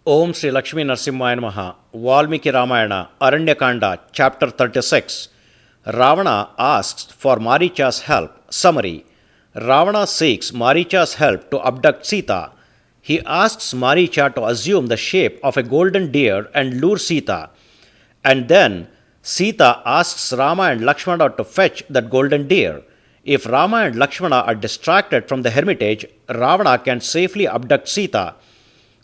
Om Sri Lakshmi Narsimhaya Namaha. Valmiki Ramayana, Aranyakanda, Chapter 36. Ravana asks for Maareecha's help. Summary. Ravana seeks Maareecha's help to abduct Seetha. He asks Maareecha to assume the shape of a golden deer and lure Seetha. And then Seetha asks Rama and Lakshmana to fetch that golden deer. If Rama and Lakshmana are distracted from the hermitage, Ravana can safely abduct Seetha.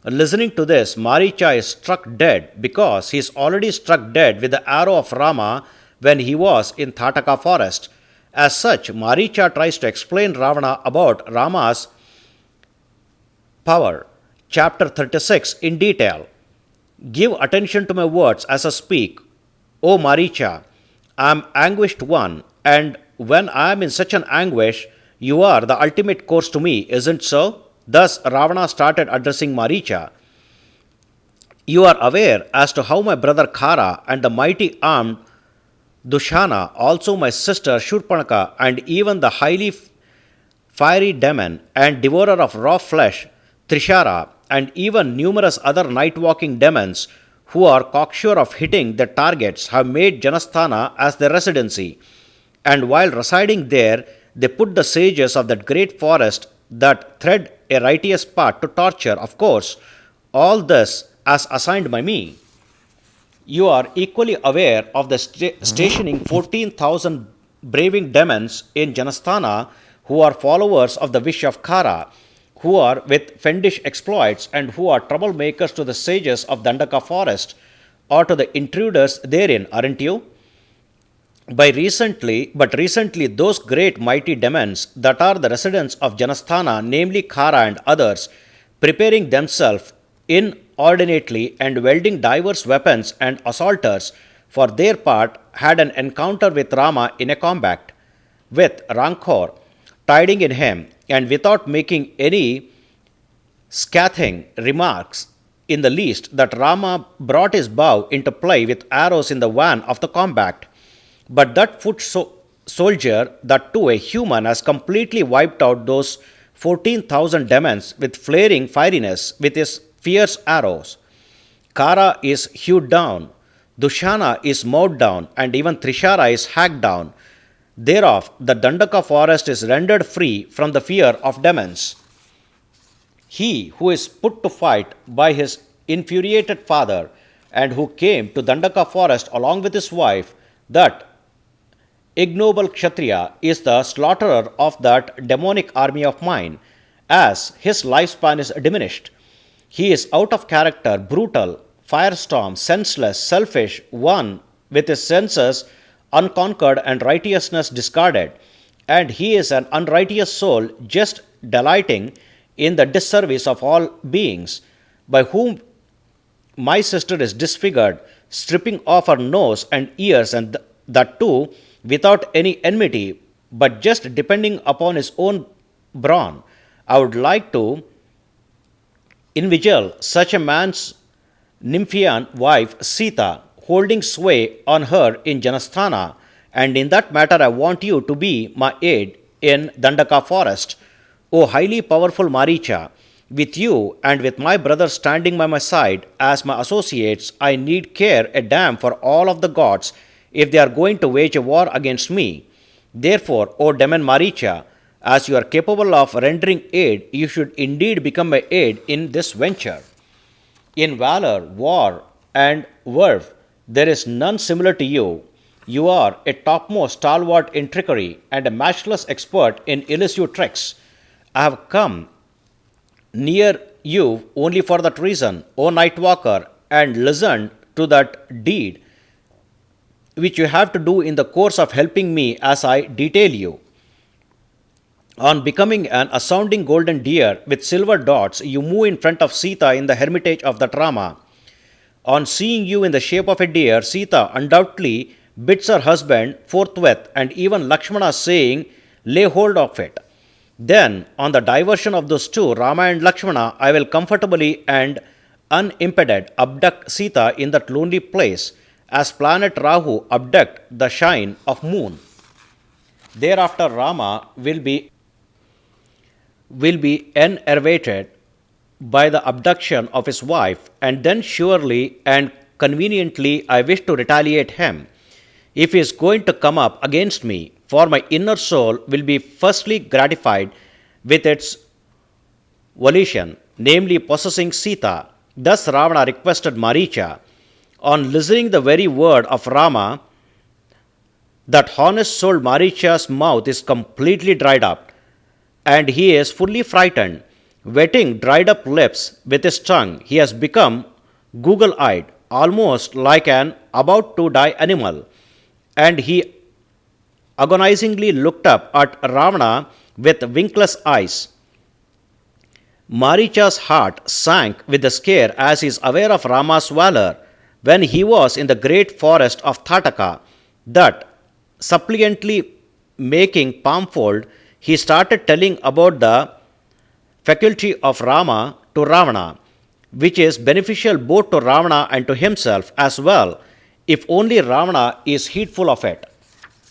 Listening to this, Maareecha is struck dead because he is already struck dead with the arrow of Rama when he was in Tataka forest. As such, Maareecha tries to explain Ravana about Rama's power. Chapter 36 in detail. Give attention to my words as I speak. O Maareecha, I am anguished one, and when I am in such an anguish, you are the ultimate course to me, isn't so? Thus Ravana started addressing Maareecha. You are aware as to how my brother Khara and the mighty armed Dushana, also my sister Shurpanaka, and even the highly fiery demon and devourer of raw flesh, Trishara, and even numerous other night-walking demons who are cocksure of hitting their targets have made Janasthana as their residency. And while residing there, they put the sages of that great forest that thread a righteous path to torture, of course, all this as assigned by me. You are equally aware of the stationing 14,000 braving demons in Janasthana who are followers of the wish of Khara, who are with fiendish exploits and who are troublemakers to the sages of Dandaka forest or to the intruders therein, aren't you? But recently, those great mighty demons that are the residents of Janasthana, namely Khara and others, preparing themselves inordinately and wielding diverse weapons and assaulters, for their part, had an encounter with Rama in a combat, with rancor tiding in him, and without making any scathing remarks in the least, that Rama brought his bow into play with arrows in the van of the combat. But that foot soldier, that too a human, has completely wiped out those 14,000 demons with flaring fieriness with his fierce arrows. Khara is hewed down, Dushana is mowed down, and even Trishara is hacked down. Thereof, the Dandaka forest is rendered free from the fear of demons. He who is put to fight by his infuriated father, and who came to Dandaka forest along with his wife, that ignoble Kshatriya is the slaughterer of that demonic army of mine, as his lifespan is diminished. He is out of character, brutal, firestorm, senseless, selfish, one with his senses unconquered and righteousness discarded, and he is an unrighteous soul just delighting in the disservice of all beings, by whom my sister is disfigured, stripping off her nose and ears, and that too without any enmity, but just depending upon his own brawn. I would like to invigil such a man's nymphian wife Seetha, holding sway on her in Janasthana, and in that matter I want you to be my aid in Dandaka forest. O highly powerful Maareecha, with you and with my brothers standing by my side as my associates, I need care a damn for all of the gods if they are going to wage a war against me. Therefore, O demon Maareecha, as you are capable of rendering aid, you should indeed become my aid in this venture. In valor, war, and verve, there is none similar to you. You are a topmost stalwart in trickery and a matchless expert in illicit tricks. I have come near you only for that reason, O night walker, and listened to that deed which you have to do in the course of helping me as I detail you. On becoming an astounding golden deer with silver dots, you move in front of Seetha in the hermitage of that Rama. On seeing you in the shape of a deer, Seetha undoubtedly bids her husband forthwith, and even Lakshmana saying, lay hold of it. Then, on the diversion of those two, Rama and Lakshmana, I will comfortably and unimpeded abduct Seetha in that lonely place, as planet Rahu abduct the shine of moon. Thereafter Rama will be enervated by the abduction of his wife, and then surely and conveniently I wish to retaliate him. If he is going to come up against me, for my inner soul will be firstly gratified with its volition, namely possessing Seetha. Thus Ravana requested Maareecha. On listening the very word of Rama, that honest souled Maareecha's mouth is completely dried up, and he is fully frightened. Wetting dried up lips with his tongue, he has become google eyed, almost like an about to die animal, and he agonizingly looked up at Ravana with winkless eyes. Maareecha's heart sank with the scare as he is aware of Rama's valor when he was in the great forest of Tataka, that suppliantly making palm fold, he started telling about the faculty of Rama to Ravana, which is beneficial both to Ravana and to himself as well, if only Ravana is heedful of it.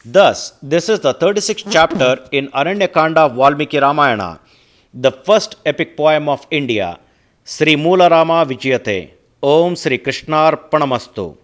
Thus, this is the 36th chapter in Aranyakanda of Valmiki Ramayana, the first epic poem of India. Sri Moola Rama Vijayate. Om Sri Krishnarpanamastu.